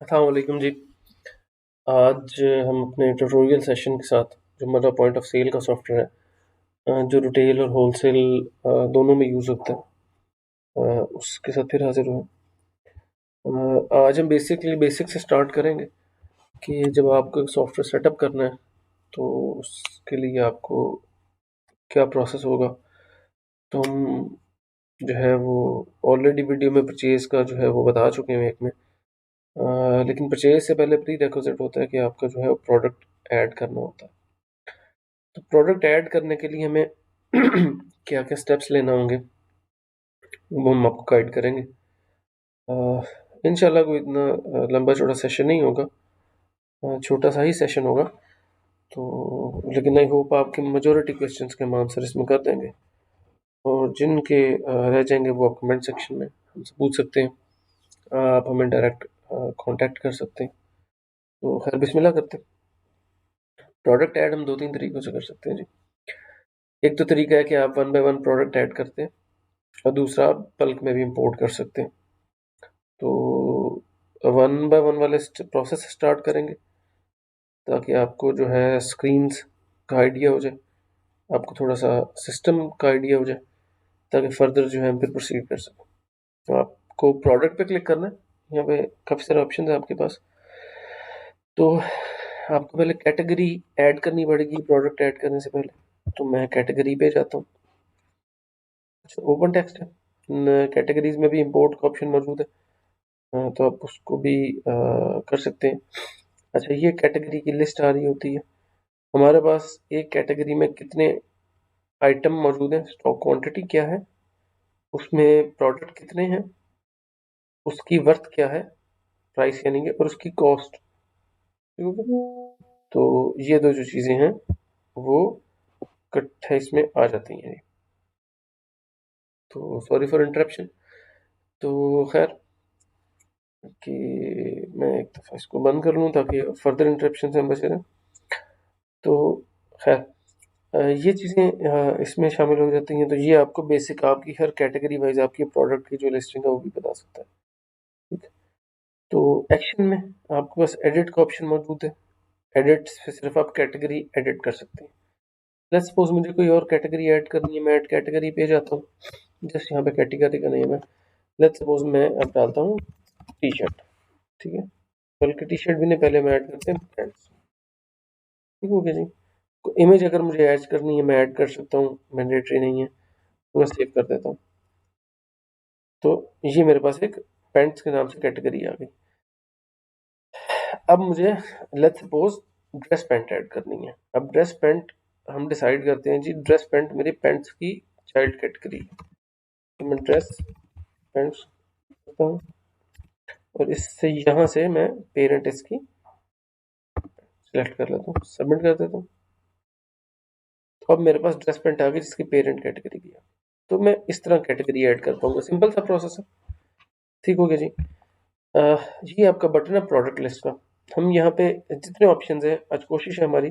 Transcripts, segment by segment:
अस्सलाम वालेकुम जी। आज हम अपने ट्यूटोरियल सेशन के साथ जो मतलब पॉइंट ऑफ सेल का सॉफ्टवेयर है, जो रिटेल और होलसेल दोनों में यूज़ होता है, उसके साथ फिर हाजिर हुए। आज हम बेसिकली बेसिक से स्टार्ट करेंगे कि जब आपको एक सॉफ्टवेयर सेटअप करना है तो उसके लिए आपको क्या प्रोसेस होगा। तो हम जो है वो ऑलरेडी वीडियो में परचेज़ का जो है वो बता चुके हैं एक में। लेकिन परचेज़ से पहले प्री रिक्विजिट होता है कि आपका जो है वो प्रोडक्ट ऐड करना होता है। तो प्रोडक्ट ऐड करने के लिए हमें क्या क्या स्टेप्स लेना होंगे वो हम आपको गाइड करेंगे। इंशाल्लाह कोई इतना लंबा चौड़ा सेशन नहीं होगा, छोटा सा ही सेशन होगा। तो लेकिन आई होप आपके मेजोरिटी क्वेश्चंस के हम आंसर इसमें कर देंगे, और जिनके रह जाएंगे वो आप कमेंट सेक्शन में हमसे पूछ सकते हैं। आप हमें डायरेक्ट कांटेक्ट कर सकते हैं। तो खैर बिस्मिल्लाह करते हैं। प्रोडक्ट ऐड हम दो तीन तरीकों से कर सकते हैं जी। एक तो तरीका है कि आप one by one product add करते हैं, और दूसरा आप बल्क में भी इंपोर्ट कर सकते हैं। तो वन बाय वन वाले प्रोसेस से स्टार्ट करेंगे ताकि आपको जो है स्क्रीन्स का आइडिया हो जाए, आपको थोड़ा सा सिस्टम का आइडिया हो जाए, ताकि फर्दर जो है हम फिर प्रोसीड कर सकें। तो आपको प्रोडक्ट पे क्लिक करना है। यहाँ पे काफ़ी सारे ऑप्शन है आपके पास। तो आपको पहले कैटेगरी ऐड करनी पड़ेगी प्रोडक्ट ऐड करने से पहले। तो मैं कैटेगरी पे जाता हूँ। अच्छा, ओपन टेक्स्ट है। कैटेगरीज में भी इंपोर्ट का ऑप्शन मौजूद है, तो आप उसको भी कर सकते हैं। अच्छा, ये कैटेगरी की लिस्ट आ रही होती है। हमारे पास एक कैटेगरी में कितने आइटम मौजूद हैं, स्टॉक क्वांटिटी क्या है, उसमें प्रोडक्ट कितने हैं, उसकी वर्थ क्या है, प्राइस यानी कि, और उसकी कॉस्ट। ठीक है। तो ये दो जो चीज़ें हैं वो इकट्ठे इसमें आ जाती हैं। तो सॉरी फॉर इंटरप्शन। तो खैर कि मैं एक दफ़ा इसको बंद कर लूँ ताकि फर्दर इंटरप्शन से हम बचे रहें। तो खैर ये चीज़ें इसमें शामिल हो जाती हैं। तो ये आपको बेसिक आपकी हर कैटेगरी वाइज आपकी प्रोडक्ट की जो लिस्टिंग है वो भी बता सकता है। ठीक है। तो एक्शन में आपके पास एडिट का ऑप्शन मौजूद है। एडिट से सिर्फ आप कैटेगरी एडिट कर सकते हैं। लेट्स सपोज मुझे कोई और कैटेगरी ऐड करनी है, मैं ऐड कैटेगरी पे जाता हूँ। जस्ट यहाँ पे कैटेगरी का नेम है, लेट्स सपोज मैं अब डालता हूँ टी शर्ट। ठीक है। बल्कि टी शर्ट भी नहीं, पहले मैं ऐड करते हैं पैंट्स। ठीक हो गया जी। इमेज अगर मुझे ऐड करनी है मैं ऐड कर सकता हूँ, मैंडेटरी नहीं है। तो मैं सेव कर देता हूँ। तो ये मेरे पास एक पैंट्स के नाम से कैटेगरी आ गई। अब मुझे let's suppose dress pant add करनी है। अब ड्रेस पैंट हम डिसाइड करते हैं जी, ड्रेस पैंट मेरी पैंट्स की चाइल्ड कैटेगरी है। तो मैं ड्रेस पैंट्स करता हूँ, और इससे यहाँ से मैं पेरेंट इसकी सेलेक्ट कर लेता हूँ, सबमिट कर देता हूँ। तो अब मेरे पास ड्रेस पैंट आ गई जिसकी पेरेंट कैटेगरी भी है। तो मैं इस तरह कैटेगरी ऐड कर पाऊंगा। सिंपल सा प्रोसेस है। ठीक हो गया जी। ये आपका बटन है प्रोडक्ट लिस्ट का। हम यहाँ पे जितने ऑप्शन हैं, आज कोशिश है हमारी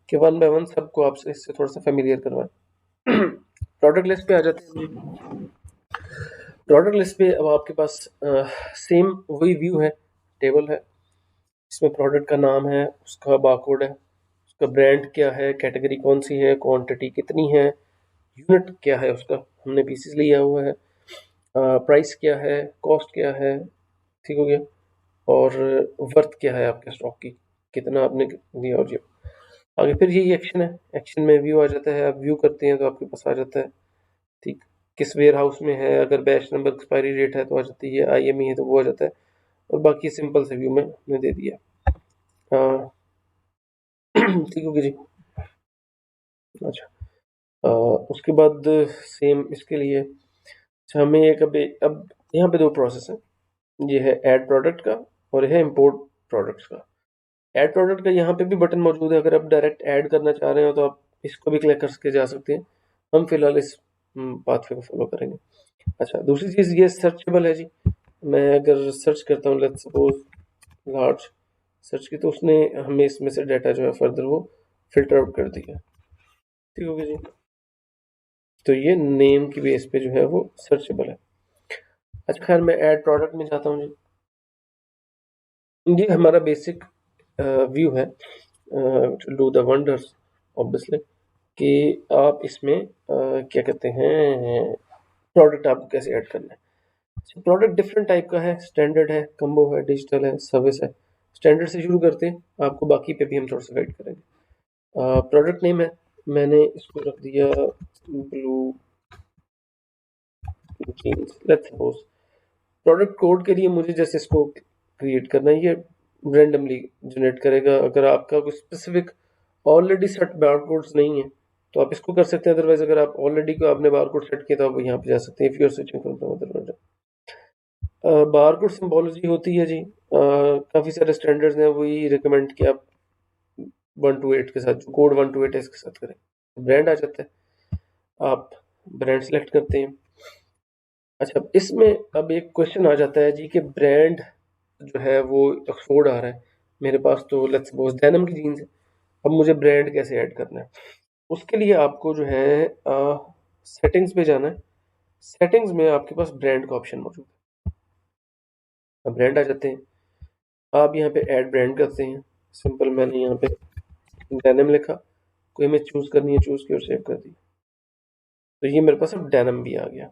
कि वन बाय वन सबको आपसे इससे थोड़ा सा फेमिलियर करवाएं। प्रोडक्ट लिस्ट पे आ जाते हैं। प्रोडक्ट लिस्ट पे अब आपके पास सेम वही व्यू है, टेबल है। इसमें प्रोडक्ट का नाम है, उसका बारकोड है, उसका ब्रांड क्या है, कैटेगरी कौन सी है, क्वांटिटी कितनी है, यूनिट क्या है उसका, हमने पीसेस लिया हुआ है, प्राइस क्या है, कॉस्ट क्या है। ठीक हो गया। और वर्थ क्या है आपके स्टॉक की, कितना आपने दिया। और ये आगे फिर यही एक्शन है। एक्शन में व्यू आ जाता है, आप व्यू करते हैं तो आपके पास आ जाता है। ठीक, किस वेयर हाउस में है, अगर बैच नंबर एक्सपायरी डेट है तो आ जाती है, IME है तो वो आ जाता है। और बाकी सिंपल से व्यू में हमने दे दिया। ठीक होगी जी। अच्छा, उसके बाद सेम इसके लिए। अच्छा, हमें एक अब यहाँ पे दो प्रोसेस है। ये है ऐड प्रोडक्ट का, और ये है इम्पोर्ट प्रोडक्ट्स का। ऐड प्रोडक्ट का यहाँ पे भी बटन मौजूद है। अगर आप डायरेक्ट ऐड करना चाह रहे हो तो आप इसको भी क्लिक करके जा सकते हैं। हम फिलहाल इस पाथवे को फॉलो करेंगे। अच्छा, दूसरी चीज़ ये सर्चेबल है जी। मैं अगर सर्च करता हूँ, लेट्स सपोज लार्ज सर्च की, तो उसने हमें इसमें से डाटा जो है फर्दर वो फिल्टर आउट कर दिया। ठीक हो गया जी। तो ये नेम की बेस पे जो है वो सर्चेबल है। अच्छा, खैर मैं ऐड प्रोडक्ट में जाता हूँ जी। ये हमारा बेसिक व्यू है to do the wonders obviously, कि आप इसमें क्या कहते हैं, प्रोडक्ट आपको कैसे ऐड करना है। प्रोडक्ट डिफरेंट टाइप का है, स्टैंडर्ड है, कम्बो है, डिजिटल है, सर्विस है। स्टैंडर्ड से शुरू करते हैं, आपको बाकी पे भी हम थोड़ा सा गाइड करेंगे। प्रोडक्ट नेम है, मैंने इसको रख दिया blue jeans let's suppose. Product code के लिए मुझे जैसे इसको क्रिएट करना है, ये रैंडमली जनरेट करेगा। अगर आपका कोई स्पेसिफिक ऑलरेडी सेट बार कोड्स नहीं है तो आप इसको कर सकते हैं, अदरवाइज अगर आप ऑलरेडी को आपने बार कोड सेट किया तो आप यहाँ पे जा सकते हैं। If you are switching from the other version. Bar code symbology होती है जी, काफ़ी सारे स्टैंडर्ड्स हैं, वही रिकमेंड कि आप 1 to 8 के साथ, जो कोड 1 to 8 है इसके साथ करें। ब्रांड आ जाता है, आप ब्रांड सेलेक्ट करते हैं। अच्छा, इसमें अब एक क्वेश्चन आ जाता है जी कि ब्रांड जो है वो ऑक्सफोर्ड आ रहा है मेरे पास, तो लेट्स सपोज डेनिम की जीन्स है। अब मुझे ब्रांड कैसे ऐड करना है, उसके लिए आपको जो है सेटिंग्स पे जाना है। सेटिंग्स में आपके पास ब्रांड का ऑप्शन मौजूद है। अब ब्रांड आ जाते हैं, आप यहाँ पे ऐड ब्रांड करते हैं। सिंपल, मैंने यहाँ पे डेनिम लिखा, कोई इमेज चूज करनी है, चूज की और सेव कर दी, तो ये मेरे पास अब डेनिम भी आ गया।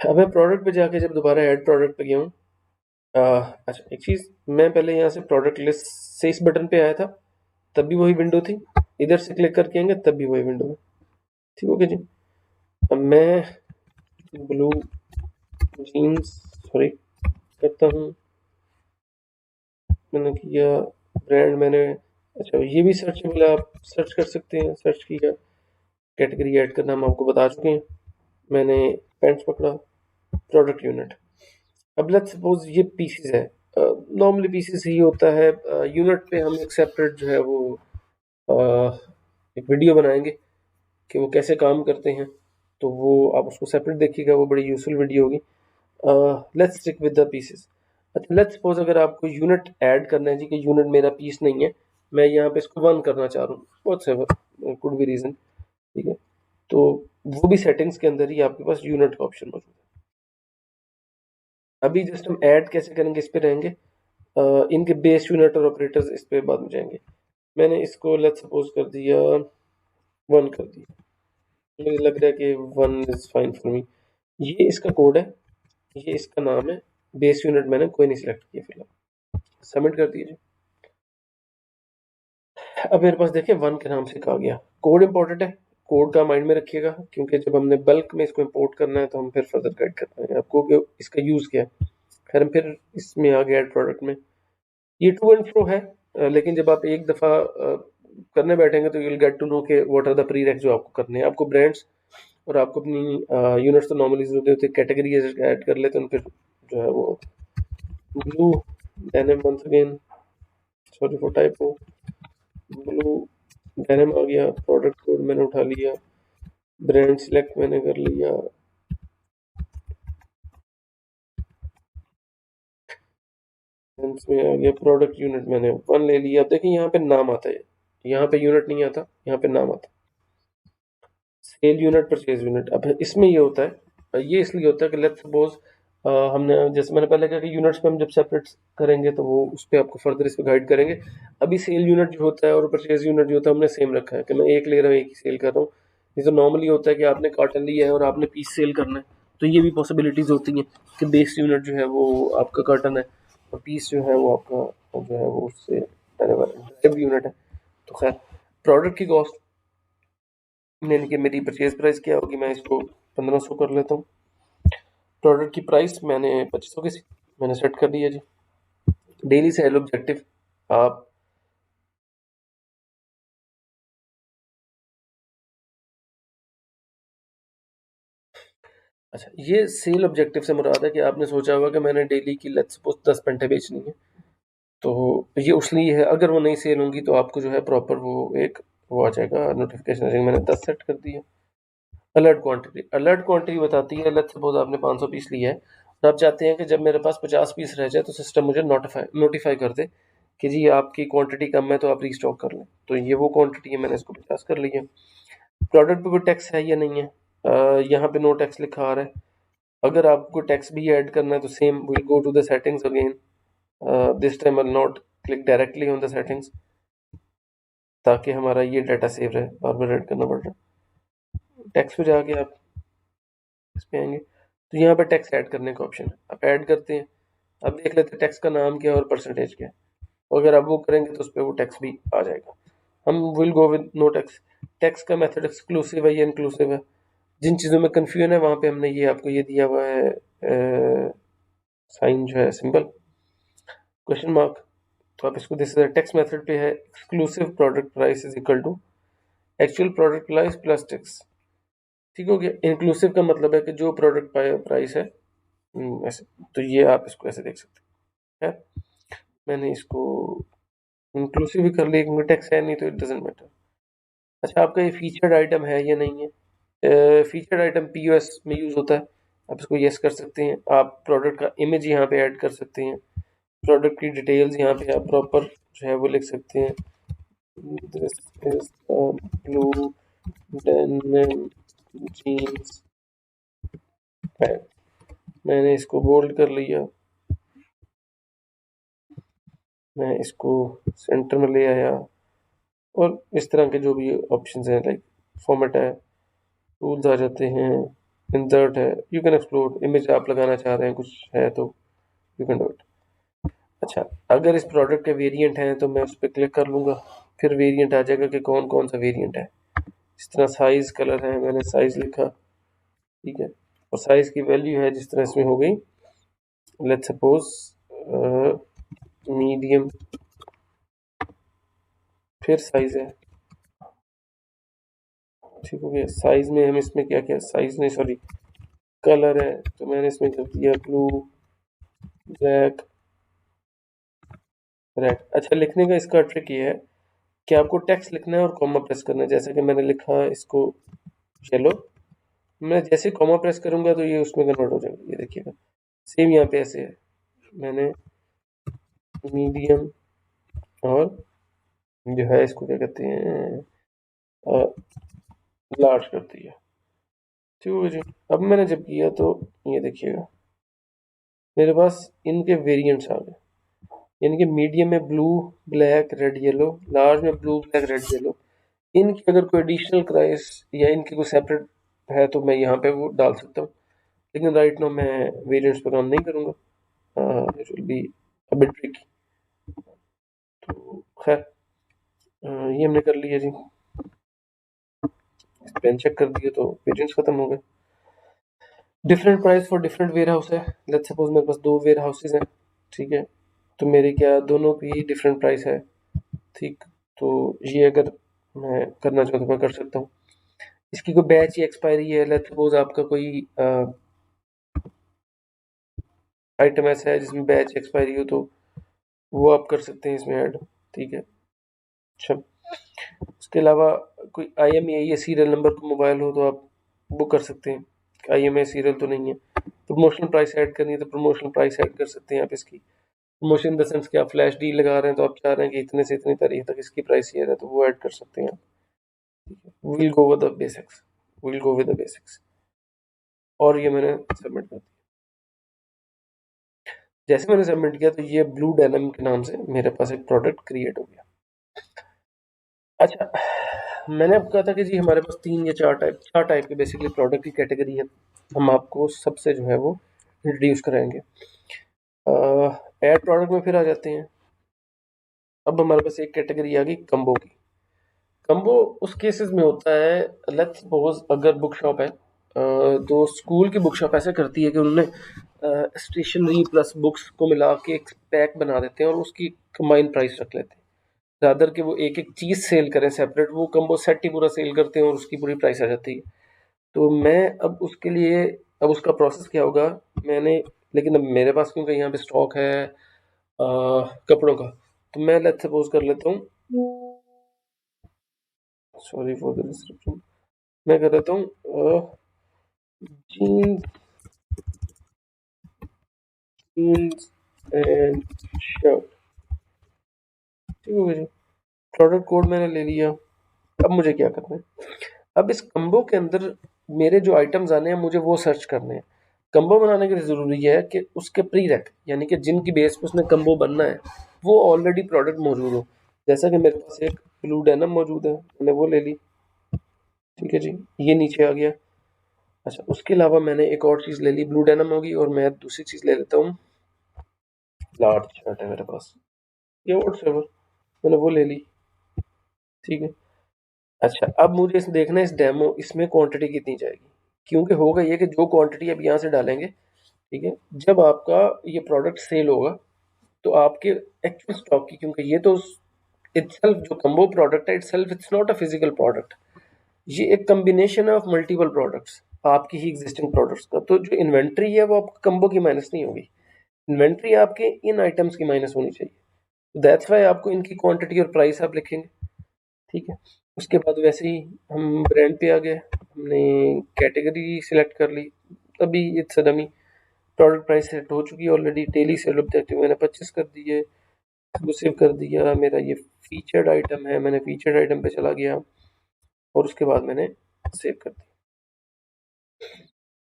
अब मैं प्रोडक्ट पे जाके जब दोबारा ऐड प्रोडक्ट पे गया हूँ, अच्छा एक चीज़, मैं पहले यहाँ से प्रोडक्ट लिस्ट से इस बटन पे आया था, तब भी वही विंडो थी। इधर से क्लिक करके आएंगे तब भी वही विंडो है। ठीक हो गया जी। अब मैं ब्लू जीन्स सॉरी करता हूँ, मैंने किया ब्रांड, मैंने अच्छा ये भी सर्चेबल है, आप सर्च कर सकते हैं। सर्च किया, कैटेगरी ऐड करना हम आपको बता चुके हैं। मैंने पेंट्स पकड़ा, प्रोडक्ट यूनिट। अब लेट्स सपोज ये पीसीज है, नॉर्मली पीसीज ही होता है। यूनिट पे हम एक सेपरेट जो है वो एक वीडियो बनाएंगे कि वो कैसे काम करते हैं, तो वो आप उसको सेपरेट देखिएगा, वो बड़ी यूजफुल वीडियो होगी। Let's stick with the pieces. अच्छा, लेट्स सपोज अगर आपको यूनिट ऐड करना है जी, कि यूनिट मेरा पीस नहीं है, मैं यहाँ पे इसको 1 करना चाह रहा हूँ, बहुत से कुड बी रीजन, ठीक है, तो वो भी सेटिंग्स के अंदर ही आपके पास यूनिट का ऑप्शन मौजूद है। अभी जस्ट हम ऐड कैसे करेंगे इस पे रहेंगे, इनके बेस यूनिट और ऑपरेटर्स इस पे बाद में जाएंगे। मैंने इसको लेट्स सपोज कर दिया 1 कर दिया, मुझे लग रहा है कि 1 इज फाइन फॉर मी। ये इसका कोड है, ये इसका नाम है, बेस यूनिट मैंने कोई नहीं सिलेक्ट किया फिलहाल। सबमिट कर दीजिए। अब मेरे पास देखिए 1 के नाम से कहा गया। कोड इंपॉर्टेंट है, कोड का माइंड में रखिएगा, क्योंकि जब हमने बल्क में इसको इंपोर्ट करना है तो हम फिर फर्दर गाइड कर पाएंगे आपको कि इसका यूज़ क्या है। खैर हम फिर इसमें आ गया प्रोडक्ट में, ये टू एंड फ्रो है, लेकिन जब आप एक दफ़ा करने बैठेंगे तो you will get to know के व्हाट आर द प्रीरेक्स जो आपको करने हैं। आपको ब्रांड्स और आपको अपनी यूनिट्स तो नॉर्मली होते होते कैटेगरी ऐड कर लेते हैं, फिर जो है वो blue denim once again, sorry for typo, blue denim आ गया। प्रोडक्ट कोड मैंने उठा लिया, ब्रांड सिलेक्ट मैंने कर लिया, में आ गया प्रोडक्ट यूनिट, मैंने 1 ले लिया। अब देखिए यहाँ पे नाम आता है, यहाँ पे यूनिट नहीं आता, यहाँ पे नाम आता है, सेल यूनिट, परचेज यूनिट। अब इसमें ये होता है, ये इसलिए होता है कि लेट्स सपोज हमने, जैसे मैंने पहले कहा कि यूनिट्स पे हम जब सेपरेट करेंगे तो वो उस पर आपको फर्दर इस पर गाइड करेंगे। अभी सेल यूनिट जो होता है और परचेज यूनिट जो होता है हमने सेम रखा है कि मैं एक ले रहा हूँ, एक ही सेल कर रहा हूँ। नहीं तो नॉर्मली होता है कि आपने कार्टन लिया है और आपने पीस सेल करना है, तो ये भी पॉसिबिलिटीज होती हैं कि बेस यूनिट जो है वो आपका कार्टन है और पीस जो है वो आपका जो है वो उससे ड्राइव यूनिट है। तो खैर, प्रोडक्ट की कॉस्ट यानी कि मेरी परचेज प्राइस क्या होगी, मैं इसको 1500 कर लेता हूँ। प्रोडक्ट की प्राइस मैंने 2500 की मैंने सेट कर दिया जी। डेली सेल ऑब्जेक्टिव, आप अच्छा, ये सेल ऑब्जेक्टिव से मुराद है कि आपने सोचा होगा कि मैंने डेली की लेट्स सपोज 10 पेंटे बेचनी है, तो ये उसलिए है। अगर वो नहीं सेल होंगी तो आपको जो है प्रॉपर वो एक वो आ जाएगा नोटिफिकेशन, मैंने 10 सेट कर दिया। अलर्ट क्वांटिटी बताती है, लेट्स सपोज आपने 500 पीस लिया है और आप चाहते हैं कि जब मेरे पास 50 पीस रह जाए तो सिस्टम मुझे नोटिफाई कर दे कि जी आपकी क्वांटिटी कम है तो आप रीस्टॉक कर लें। तो ये वो क्वांटिटी है, मैंने इसको 50 कर लिया। प्रोडक्ट पे कोई टैक्स है या नहीं है, यहाँ पे नो टैक्स लिखा आ रहा है। अगर आपको टैक्स भी ऐड करना है तो same will go to the settings again, this time I not click directly on the settings, ताकि हमारा ये डाटा सेव रहे, बार बार ऐड करना पड़ रहा है। टेक्स्ट पे जाके आप इस पे आएंगे तो यहाँ पे टेक्स्ट ऐड करने का ऑप्शन है, आप ऐड करते हैं। अब देख लेते हैं टेक्स्ट का नाम क्या है और परसेंटेज क्या है। और अगर आप वो करेंगे तो उस पर वो टेक्स्ट भी आ जाएगा। हम will go with no text. Text का मेथड एक्सक्लूसिव है या इंक्लूसिव है, जिन चीज़ों में कन्फ्यूजन है वहाँ पे हमने ये आपको ये दिया हुआ है साइन जो है सिंबल क्वेश्चन मार्क। तो आप इसको देख सकते हैं। टेक्स्ट मेथड पे है exclusive product price is equal to actual product price plus tax. ठीक हो गया। इंक्लूसिव का मतलब है कि जो प्रोडक्ट प्राइस है ऐसे, तो ये आप इसको ऐसे देख सकते हैं। मैंने इसको इंक्लूसिव भी कर लिया क्योंकि टैक्स है नहीं तो इट डजेंट मैटर। अच्छा, आपका ये फीचर्ड आइटम है या नहीं है? फीचर्ड आइटम पीओएस में यूज होता है, आप इसको यस कर सकते हैं। आप प्रोडक्ट का इमेज यहाँ पे ऐड कर सकते हैं। प्रोडक्ट की डिटेल्स यहाँ पे आप प्रॉपर जो है वो लिख सकते हैं। This is blue denim jeans pant. मैंने इसको बोल्ड कर लिया, मैं इसको सेंटर में ले आया, और इस तरह के जो भी ऑप्शंस हैं लाइक फॉर्मेट है, टूल्स आ जाते हैं, इंसर्ट है, यू कैन एक्सप्लोर इमेज आप लगाना चाह रहे हैं कुछ है तो यू कैन डू इट। अच्छा, अगर इस प्रोडक्ट के वेरिएंट हैं तो मैं उस पर क्लिक कर लूँगा, फिर वेरिएंट आ जाएगा कि कौन कौन सा वेरिएंट है। इस तरह साइज़ कलर है, मैंने साइज़ लिखा, ठीक है, और साइज़ की वैल्यू है जिस तरह इसमें हो गई, लेट्स सपोज मीडियम, फिर साइज़ है, ठीक हो गया। साइज़ में हम इसमें क्या क्या, साइज़ नहीं सॉरी कलर है, तो मैंने इसमें कर दिया ब्लू, ब्लैक, रेड। अच्छा, लिखने का इसका ट्रिक ये है कि आपको टेक्स्ट लिखना है और कॉमा प्रेस करना है। जैसे कि मैंने लिखा इसको येलो, मैं जैसे कॉमा प्रेस करूंगा तो ये उसमें कन्वर्ट हो जाएगा, ये देखिएगा। सेम यहाँ पे ऐसे है, मैंने मीडियम और जो है इसको क्या कहते हैं लार्ज कर दिया, ठीक है जी। अब मैंने जब किया तो ये देखिएगा मेरे पास इनके वेरिएंट्स आ गए, यानी कि मीडियम में blue, black, red, yellow, large में ब्लू, ब्लैक, रेड, येलो। इनकी अगर कोई एडिशनल प्राइस या इनकी कोई सेपरेट है तो मैं यहाँ पे वो डाल सकता हूँ, लेकिन राइट नाउ मैं वेरिएंट्स पे काम नहीं करूँगा, it will be a bit tricky. तो खैर ये हमने कर लिया जी, पेन चेक कर दिया तो वेरिएंट्स खत्म हो गए। Different price for different warehouse है। लेट्स सपोज मेरे पास दो वेयर हाउसेज हैं, ठीक है, तो मेरे क्या दोनों की डिफरेंट प्राइस है, ठीक। तो ये अगर मैं करना चाहूँ तो मैं कर सकता हूँ। इसकी कोई बैच या एक्सपायरी है, लेट्स सपोज आपका कोई आइटम ऐसा है जिसमें बैच एक्सपायरी हो तो वो आप कर सकते हैं इसमें ऐड, ठीक है। अच्छा, उसके अलावा कोई IMEI या सीरियल नंबर का मोबाइल हो तो आप वो कर सकते हैं। IMEI सीरियल तो नहीं है। प्रमोशनल प्राइस ऐड करनी है तो प्रमोशनल प्राइस ऐड कर सकते हैं आप इसकी। प्रमोशन इन द सेंस कि आप फ्लैश डील लगा रहे हैं तो आप चाह रहे हैं कि इतने से इतनी तारीख तक इसकी प्राइस ये है तो वो ऐड कर सकते हैं आप। Will go with the basics, will go with the basics. और ये मैंने सबमिट कर दिया। जैसे मैंने सबमिट किया तो ये ब्लू डेनिम के नाम से मेरे पास एक प्रोडक्ट क्रिएट हो गया। अच्छा, मैंने आपको कहा था कि जी हमारे पास तीन या चार टाइप के बेसिकली प्रोडक्ट की कैटेगरी है, हम आपको सबसे जो है वो इंट्रोड्यूस कराएंगे। एड प्रोडक्ट में फिर आ जाते हैं। अब हमारे पास एक कैटेगरी आ गई कम्बो की। कम्बो उस केसेस में होता है, लेट्स सपोज अगर बुक शॉप है, तो स्कूल की बुक शॉप ऐसे करती है कि उन्होंने स्टेशनरी प्लस बुक्स को मिला के एक पैक बना देते हैं और उसकी कंबाइन प्राइस रख लेते हैं, रादर के वो एक एक चीज़ सेल करें सेपरेट, वो कम्बो सेट ही पूरा सेल करते हैं और उसकी पूरी प्राइस आ जाती है। तो मैं अब उसके लिए, अब उसका प्रोसेस क्या होगा, मैंने, लेकिन अब मेरे पास क्योंकि यहाँ पे स्टॉक है कपड़ों का, तो मैं लेट्स सपोज कर लेता हूँ, सॉरी फॉर द डिस्क्रिप्शन, मैं कर देता हूँ जीन्स, जीन्स एंड शर्ट, ठीक हो गया जी। प्रोडक्ट कोड मैंने ले लिया। अब मुझे क्या करना है, अब इस कम्बो के अंदर मेरे जो आइटम्स आने हैं मुझे वो सर्च करने हैं। कंबो बनाने के लिए ज़रूरी है कि उसके प्री-रेक यानी कि जिनकी बेस पे उसने कंबो बनना है वो ऑलरेडी प्रोडक्ट मौजूद हो। जैसा कि मेरे पास एक ब्लू डेनिम मौजूद है, मैंने वो ले ली, ठीक है जी, ये नीचे आ गया। अच्छा, उसके अलावा मैंने एक और चीज़ ले ली, ब्लू डेनिम होगी, और मैं दूसरी चीज़ ले लेता हूँ, लार्ज शर्ट है मेरे पास, ये व्हाटसएवर, मैंने वो ले ली, ठीक है। अच्छा, अब मुझे इस देखना है इस डेमो इसमें क्वांटिटी कितनी जाएगी, क्योंकि होगा ये कि जो क्वांटिटी अब यहाँ से डालेंगे, ठीक है, जब आपका ये प्रोडक्ट सेल होगा तो आपके एक्चुअल स्टॉक की, क्योंकि ये तो इटसेल्फ जो कंबो प्रोडक्ट है itself it's not a physical product, ये एक कॉम्बिनेशन है ऑफ मल्टीपल प्रोडक्ट्स आपकी ही एग्जिस्टिंग प्रोडक्ट्स का। तो जो इन्वेंट्री है वो आपको कंबो की माइनस नहीं होगी, इन्वेंट्री आपके इन आइटम्स की माइनस होनी चाहिए। दैट्स वाई आपको इनकी क्वांटिटी और प्राइस आप लिखेंगे, ठीक है। उसके बाद वैसे ही हम ब्रांड पे आ गए, हमने कैटेगरी सिलेक्ट कर ली, तभी it's dummy, product price set हो चुकी है ऑलरेडी, डेली सेल ऑब्जेक्टिव मैंने 25 कर दिए, एक्सक्लूसिव कर दिया, मेरा ये फीचर्ड आइटम है, मैंने फीचर्ड आइटम पे चला गया और उसके बाद मैंने सेव कर दिया।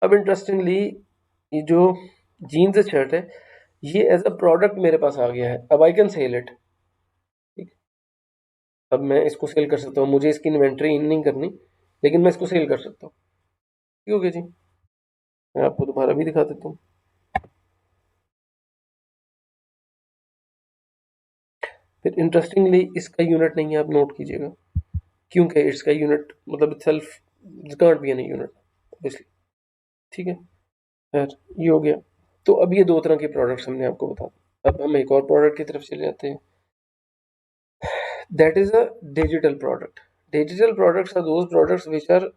अब इंटरेस्टिंगली ये जो जीन्स शर्ट है ये एज अ प्रोडक्ट मेरे पास आ गया है, अब आई कैन सेल इट, ठीक। अब मैं इसको सेल कर सकता हूँ, मुझे इसकी इन्वेंट्री इन नहीं करनी, लेकिन मैं इसको सेल कर सकता हूँ, ठीक हो गया जी। मैं आपको दोबारा भी दिखा देता हूँ। फिर इंटरेस्टिंगली इसका यूनिट नहीं है, आप नोट कीजिएगा, क्योंकि इसका यूनिट मतलब itself can't be any unit obviously, ठीक है। खैर ये हो गया। तो अब ये दो तरह के प्रोडक्ट्स हमने आपको बता दिए। अब हम एक और प्रोडक्ट की तरफ चले जाते हैं, that is a digital product. Digital products are those products which are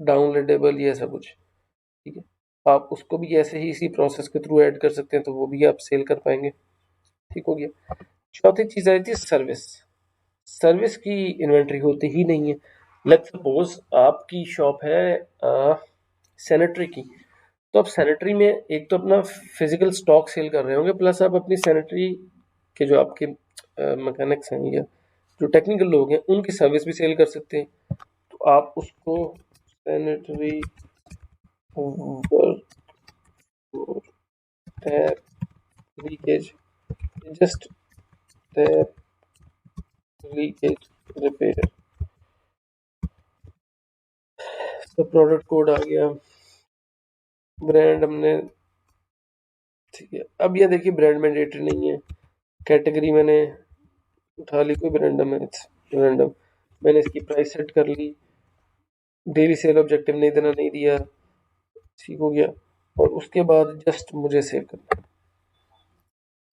downloadable, ये ऐसा कुछ, ठीक है। आप उसको भी ऐसे ही इसी प्रोसेस के थ्रू ऐड कर सकते हैं, तो वो भी आप सेल कर पाएंगे, ठीक हो गया। चौथी चीज आई थी सर्विस। सर्विस की इन्वेंट्री होती ही नहीं है। लेट्स सपोज आपकी शॉप है सैनिटरी की, तो आप सैनिटरी में एक तो अपना फिजिकल स्टॉक सेल कर रहे होंगे, प्लस आप अपनी सैनिटरी के जो आपके मैकेनिक्स हैं या जो टेक्निकल लोग हैं उनकी सर्विस भी सेल कर सकते हैं। तो आप उसको sanitary work tap leakage, just tap leakage repair, सब प्रोडक्ट कोड आ गया, ब्रांड हमने, ठीक है। अब ये देखिए ब्रांड मैंडेटरी नहीं है, कैटेगरी मैंने उठा ली कोई भी रैंडम है, रैंडम, मैंने इसकी प्राइस सेट कर ली, डेली सेल ऑब्जेक्टिव नहीं देना, नहीं दिया, ठीक हो गया। और उसके बाद जस्ट मुझे सेव करना।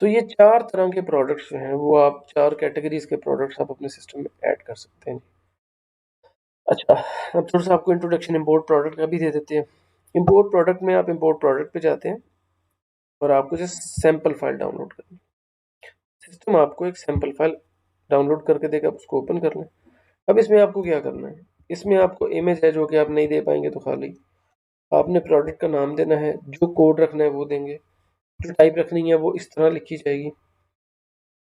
तो ये चार तरह के प्रोडक्ट्स जो हैं वो आप चार कैटेगरीज के प्रोडक्ट्स आप अपने सिस्टम में ऐड कर सकते हैं। अच्छा, अब थोड़ा सा आपको इंट्रोडक्शन इंपोर्ट प्रोडक्ट का भी दे देते हैं। इंपोर्ट प्रोडक्ट में आप इंपोर्ट प्रोडक्ट पे जाते हैं और आपको जस्ट सैंपल फाइल डाउनलोड करनी, सिस्टम आपको एक सैंपल फाइल डाउनलोड करके देगा, आप उसको ओपन कर लें। अब इसमें आपको क्या करना है, इसमें आपको इमेज है जो कि आप नहीं दे पाएंगे, तो खाली आपने प्रोडक्ट का नाम देना है, जो कोड रखना है वो देंगे, जो टाइप रखनी है वो इस तरह लिखी जाएगी,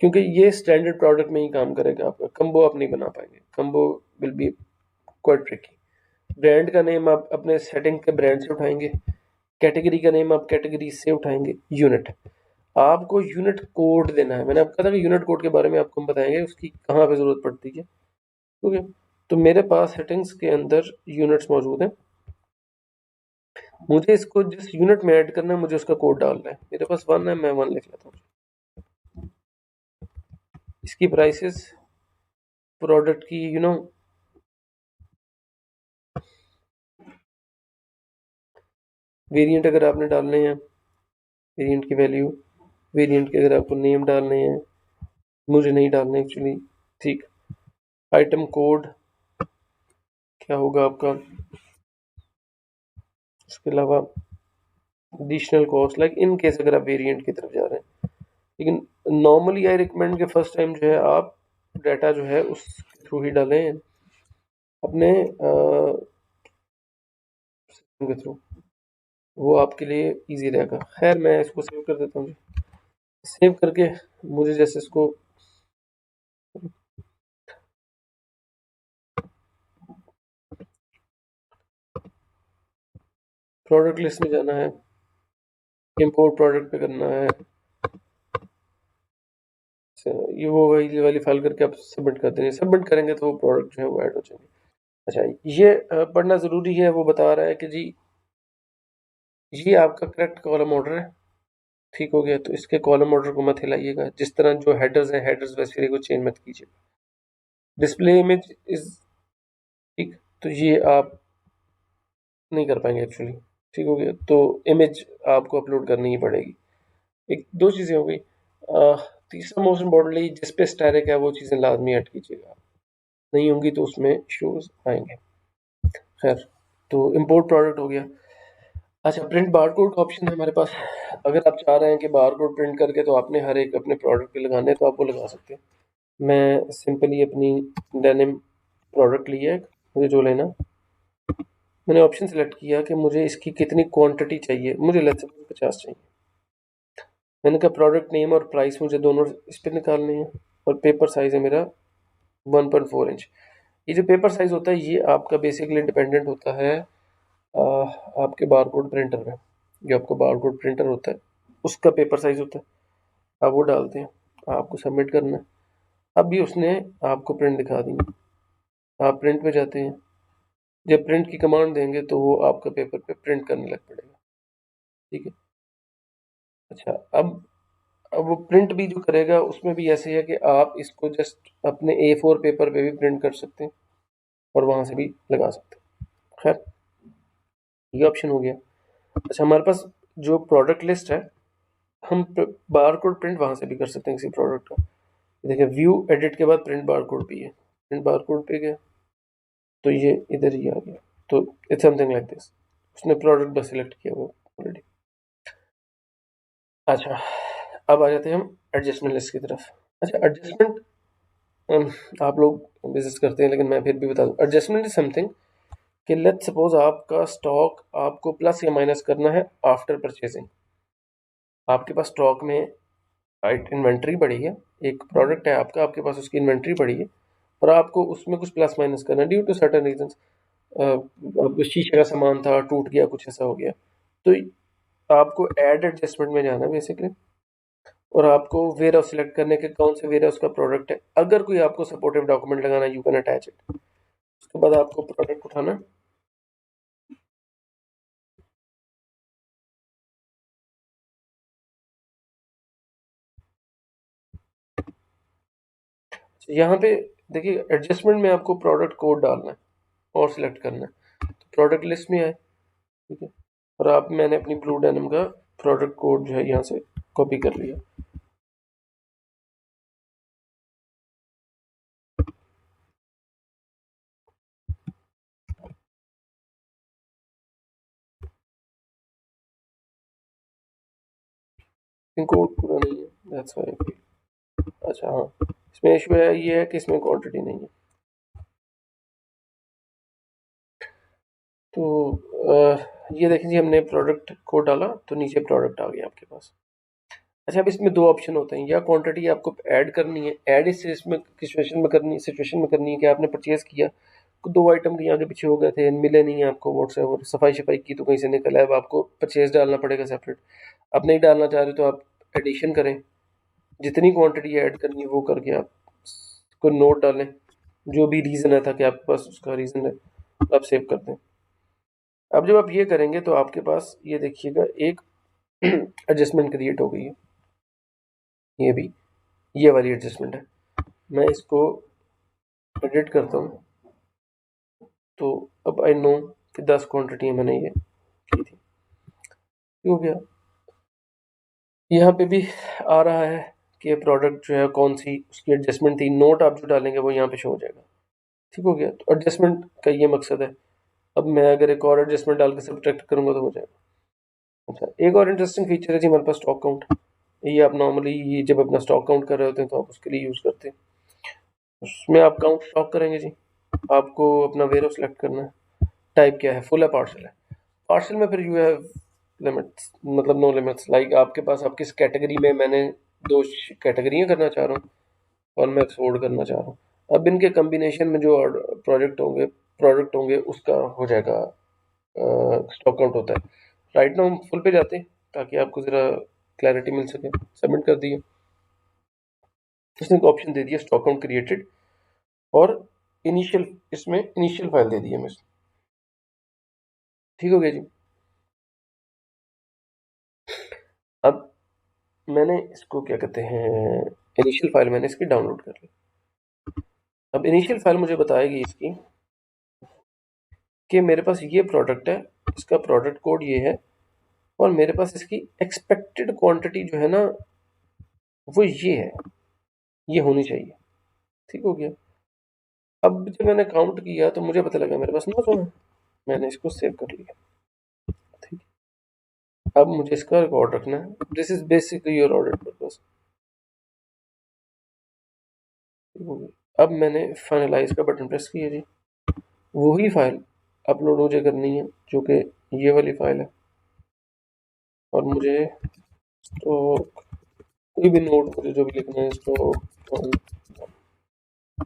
क्योंकि ये स्टैंडर्ड प्रोडक्ट में ही काम करेगा, आपका कंबो आप नहीं बना पाएंगे, combo will be quite tricky. Brand का नेम आप अपने सेटिंग के ब्रांड से उठाएंगे, कैटेगरी का नेम आप कैटेगरी से उठाएंगे, यूनिट आपको यूनिट कोड देना है। मैंने आपको कहा था कि यूनिट कोड के बारे में आपको हम बताएंगे उसकी कहाँ पे जरूरत पड़ती है, ओके। तो मेरे पास सेटिंग्स के अंदर यूनिट्स मौजूद हैं, मुझे इसको जिस यूनिट में ऐड करना है मुझे उसका कोड डालना है, मेरे पास 1 है, मैं 1 लिख लेता हूँ। इसकी प्राइसेस प्रोडक्ट की वेरिएंट अगर आपने डालने हैं, वेरिएंट की वैल्यू, वेरिएंट के अगर आपको नेम डालने हैं, मुझे नहीं डालने एक्चुअली, ठीक। आइटम कोड क्या होगा आपका, उसके अलावा additional cost, like in case अगर आप वेरिएंट की तरफ जा रहे हैं, लेकिन नॉर्मली आई रिकमेंड के फर्स्ट टाइम जो है आप डाटा जो है उस थ्रू ही डालें अपने सिस्टम के थ्रू, वो आपके लिए इजी रहेगा। खैर मैं इसको सेव कर देता हूँ, सेव करके मुझे जैसे इसको प्रोडक्ट लिस्ट में जाना है, इम्पोर्ट प्रोडक्ट पे करना है, ये वो ये वाली फाइल करके आप सबमिट कर देंगे। सबमिट करेंगे तो वो प्रोडक्ट जो है वो ऐड हो जाएंगे। अच्छा, ये पढ़ना ज़रूरी है। वो बता रहा है कि जी ये आपका करेक्ट कॉलम ऑर्डर है, ठीक हो गया। तो इसके कॉलम ऑर्डर को मत हिलाइएगा, जिस तरह जो हेडर्स हैं हेडर्स वैसे को चेंज मत कीजिए। डिस्प्ले इमेज इज ठीक, तो ये आप नहीं कर पाएंगे एक्चुअली, ठीक हो गया। तो इमेज आपको अपलोड करनी ही पड़ेगी। एक दो चीज़ें हो गई। तीसरा मोस्ट इम्पोर्टेंटली जिस पे स्टैटिक है वो चीज़ें लाजमी ऐड कीजिएगा, नहीं होंगी तो उसमें इश्यूज आएंगे। खैर, तो इम्पोर्ट प्रोडक्ट हो गया। अच्छा, प्रिंट बारकोड का ऑप्शन है हमारे पास। अगर आप चाह रहे हैं कि बारकोड प्रिंट करके तो आपने हर एक अपने प्रोडक्ट पे लगाने हैं, तो आप वो लगा सकते हैं। मैं सिंपली अपनी डेनिम प्रोडक्ट लिया है, मुझे जो लेना, मैंने ऑप्शन सेलेक्ट किया कि मुझे इसकी कितनी क्वांटिटी चाहिए। मुझे लेट्स सपोज 50 चाहिए। मैंने कहा प्रोडक्ट नेम और प्राइस मुझे दोनों इस पर निकालने हैं, और पेपर साइज़ है मेरा 1.4 इंच। ये जो पेपर साइज़ होता है ये आपका बेसिकली डिपेंडेंट होता है आपके बारकोड प्रिंटर में। जो आपका बारकोड प्रिंटर होता है उसका पेपर साइज़ होता है, आप वो डालते हैं, आपको सबमिट करना है। अभी उसने आपको प्रिंट दिखा दी, आप प्रिंट पे जाते हैं, जब प्रिंट की कमांड देंगे तो वो आपका पेपर पे प्रिंट करने लग पड़ेगा, ठीक है। अच्छा, अब वो प्रिंट भी जो करेगा उसमें भी ऐसे है कि आप इसको जस्ट अपने A4 पेपर पे भी प्रिंट कर सकते हैं और वहां से भी लगा सकते हैं। खैर, ये ऑप्शन हो गया। अच्छा, हमारे पास जो प्रोडक्ट लिस्ट है, हम बारकोड प्रिंट वहां से भी कर सकते हैं किसी प्रोडक्ट का। देखिए, व्यू एडिट के बाद प्रिंट बारकोड भी है। प्रिंट बारकोड पे गया तो ये इधर ही आ गया। तो इट्स समथिंग लाइक दिस, उसने प्रोडक्ट बस सिलेक्ट किया वो ऑलरेडी। अच्छा, अब आ जाते हैं हम एडजस्टमेंट लिस्ट की तरफ। अच्छा, एडजस्टमेंट आप लोग बिजनेस करते हैं लेकिन मैं फिर भी बता दूं, एडजस्टमेंट इज समथिंग कि लेट्स सपोज आपका स्टॉक आपको प्लस या माइनस करना है आफ्टर परचेजिंग। आपके पास स्टॉक में इन्वेंट्री बढ़ी है, एक प्रोडक्ट है आपका, आपके पास उसकी इन्वेंट्री बढ़ी है, और आपको उसमें कुछ प्लस माइनस करना है ड्यू टू सर्टेन रीजंस। शीशे का सामान था, टूट गया, कुछ ऐसा हो गया, तो आपको ऐड एडजस्टमेंट में जाना है बेसिकली, और आपको वेयर हाउस सिलेक्ट करने के कौन से वेयर हाउस का प्रोडक्ट है। अगर कोई आपको सपोर्टिव डॉक्यूमेंट लगाना है, यू कैन अटैच इट। उसके बाद आपको प्रोडक्ट उठाना है। यहाँ पे देखिए, एडजस्टमेंट में आपको प्रोडक्ट कोड डालना है और सिलेक्ट करना है, तो प्रोडक्ट लिस्ट में आए, ठीक है। और आप मैंने अपनी ब्लू डेनिम का प्रोडक्ट कोड जो है यहाँ से कॉपी कर लिया। कोड पूरा नहीं है, दैट्स व्हाई। अच्छा हाँ, इसमें इशू है, ये है कि इसमें क्वांटिटी नहीं है। तो ये देखिए जी, हमने प्रोडक्ट कोड डाला तो नीचे प्रोडक्ट आ गया आपके पास। अच्छा, अब इसमें दो ऑप्शन होते हैं, या क्वांटिटी आपको ऐड करनी है, ऐड इस इसमें सिचुएशन में करनी है कि आपने परचेज किया, दो आइटम कहीं आगे पीछे हो गए थे, मिले नहीं है आपको, व्हाट्सएप सफाई शफाई की तो कहीं से निकला है, अब आपको परचेज डालना पड़ेगा सेपरेट। आप नहीं डालना चाह रहे तो आप एडिशन करें, जितनी क्वांटिटी ऐड करनी है वो करके आप को नोट डालें, जो भी रीज़न है था कि आपके पास उसका रीज़न है, आप सेव कर दें। अब जब आप ये करेंगे तो आपके पास ये देखिएगा एक एडजस्टमेंट क्रिएट हो गई है। ये भी ये वाली एडजस्टमेंट है। मैं इसको एडिट करता हूँ, तो अब आई नो कि 10 क्वांटिटी मैंने ये की थी, हो गया। यहाँ पे भी आ रहा है कि प्रोडक्ट जो है कौन सी उसकी एडजस्टमेंट थी, नोट आप जो डालेंगे वो यहाँ पे शो हो जाएगा, ठीक हो गया। तो एडजस्टमेंट का ये मकसद है। अब मैं अगर एक और एडजस्टमेंट डाल के सब्ट्रैक्ट करूंगा तो हो जाएगा। अच्छा, एक और इंटरेस्टिंग फीचर है जी हमारे पास स्टॉक काउंट। ये आप नॉर्मली जब अपना स्टॉक काउंट कर रहे होते हैं तो आप उसके लिए यूज़ करते हैं। उसमें आप काउंट स्टॉक करेंगे जी, आपको अपना वेयर सेलेक्ट करना है, टाइप क्या है, फुल है पार्सल है। पार्सल में फिर यू हैव लिमिट्स, मतलब नो लिमिट्स, लाइक आपके पास आप किस कैटेगरी में, मैंने दो कैटेगरियाँ करना चाह रहा हूँ और मैं एक्सपोर्ट करना चाह रहा हूँ। अब इनके कम्बिनेशन में जो प्रोडक्ट होंगे उसका हो जाएगा स्टॉक काउंट होता है। राइट नाउ हम फुल पे जाते हैं ताकि आपको ज़रा क्लैरिटी मिल सके। सबमिट कर दिया। इसने एक ऑप्शन दे दिया स्टॉक अकाउंट क्रिएटेड और इसमें इनिशियल फाइल दे दी है। ठीक हो गया जी। अब मैंने इसको क्या कहते हैं, इनिशियल फाइल मैंने इसकी डाउनलोड कर ली। अब इनिशियल फाइल मुझे बताएगी इसकी कि मेरे पास ये प्रोडक्ट है, इसका प्रोडक्ट कोड ये है और मेरे पास इसकी एक्सपेक्टेड क्वांटिटी जो है ना वो ये है, ये होनी चाहिए। ठीक हो गया। अब जब मैंने काउंट किया तो मुझे पता लगा मेरे पास 900 है। मैंने इसको सेव कर लिया। ठीक। अब मुझे इसका रिकॉर्ड रखना है। This is basically your audit purpose. अब मैंने फाइनलाइज का बटन प्रेस किया जी। वही फाइल अपलोड मुझे करनी है जो कि ये वाली फाइल है और मुझे तो कोई भी नोट मुझे जो भी लिखना है इसको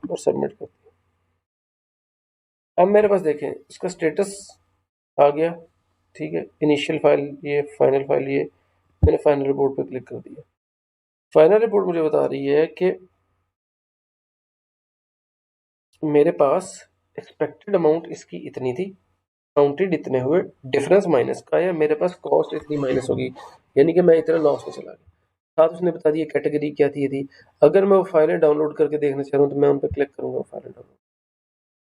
और सबमिट कर। अब मेरे पास देखें इसका स्टेटस आ गया। ठीक है, इनिशियल फाइल ये, फाइनल फाइल ये। मैंने फाइनल रिपोर्ट पे क्लिक कर दिया। फाइनल रिपोर्ट मुझे बता रही है कि मेरे पास एक्सपेक्टेड अमाउंट इसकी इतनी थी, काउंटेड इतने हुए, डिफरेंस माइनस का है, मेरे पास कॉस्ट इतनी माइनस होगी, यानी कि मैं इतना लॉस में चला गया। साथ उसने बता दिया कैटेगरी क्या थी। थी अगर मैं वो फाइलें डाउनलोड करके देखना चाह रहा हूँ तो मैं उन पर क्लिक करूंगा, फाइलें डाउनलोड।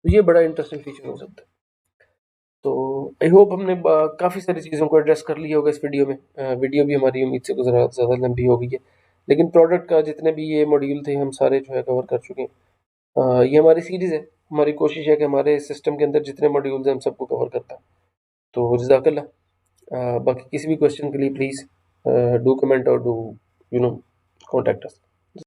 तो ये बड़ा इंटरेस्टिंग फीचर हो सकता है। तो आई होप हमने काफ़ी सारी चीज़ों को एड्रेस कर लिया होगा इस वीडियो में। वीडियो भी हमारी उम्मीद से ज़रा ज़्यादा लंबी हो गई है, लेकिन प्रोडक्ट का जितने भी ये मॉड्यूल थे हम सारे जो है कवर कर चुके हैं। ये हमारी सीरीज़ है, हमारी कोशिश है कि हमारे सिस्टम के अंदर जितने मॉड्यूल्स हैं हम सबको कवर करता है। तो जज़ाकल्लाह। बाकी किसी भी क्वेश्चन के लिए प्लीज़ डू कमेंट और do you know contact us.